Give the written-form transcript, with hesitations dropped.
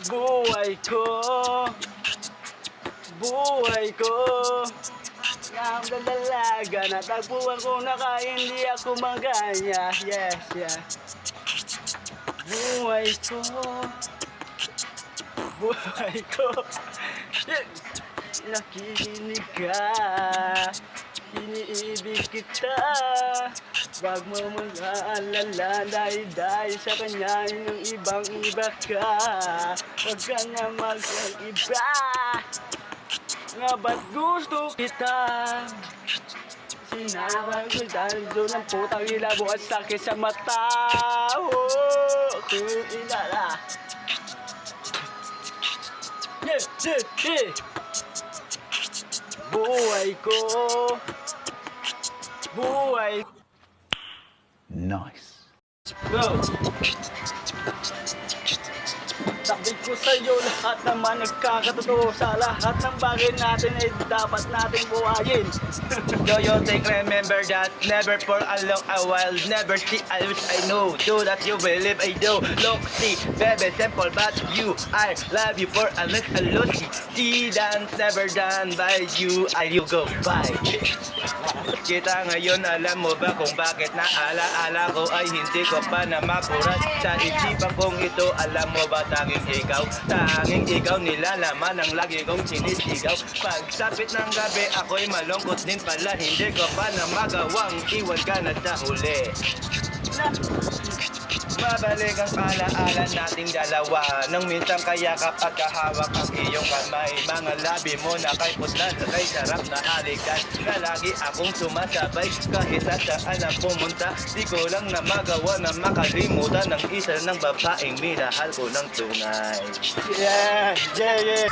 Buhay ko, buhay ko ang dalaga, natagpuan ko na kaya hindi ako maganya. Yes, yes. Buhay ko, buhay ko. Nakikinig ka, iniibig kita. Wag mo mag-aalala dahil sa kanya ng ibang-iba ka. Wag ka na mag-iba, nga ba't gusto kita? Sinawag ko dahil doon ang putang ilabo at sakit sa mata. Kung ilala. Yeah, yeah, yeah. Buhay ko, buhay. Nice. Go! Sabi ko sa'yo, lahat naman nagkakatotoo. Sa lahat ng bagay natin ay dapat nating buhayin. Do you think, remember that? Never for a long a while. Never see, I wish I know. Do that you believe I do. Look, see, baby, simple, but you, I love you for a little Lucy. See, dance never done by you. You go by. Kita ngayon, alam mo ba kung bakit naalaala ko ay hindi ko pa na mapurat sa isipan kong ito. Alam mo ba tanging ikaw nilalaman ang lagi kong sinisigaw. Pagsapit ng gabi ako'y malungkot din pala, hindi ko pa na magawang iwan ka na sa huli. Mabalik ang alaala nating dalawa nang minsan kayakap at kahawak ang iyong kamay. Mga labi mo na kay putlan sa kay sarap na halikan, na lagi akong sumasabay kahit saan ang pumunta. Di ko lang na magawa na makalimutan ng isa ng babaeng minahal ko ng tunay. Yeah, yeah, yeah.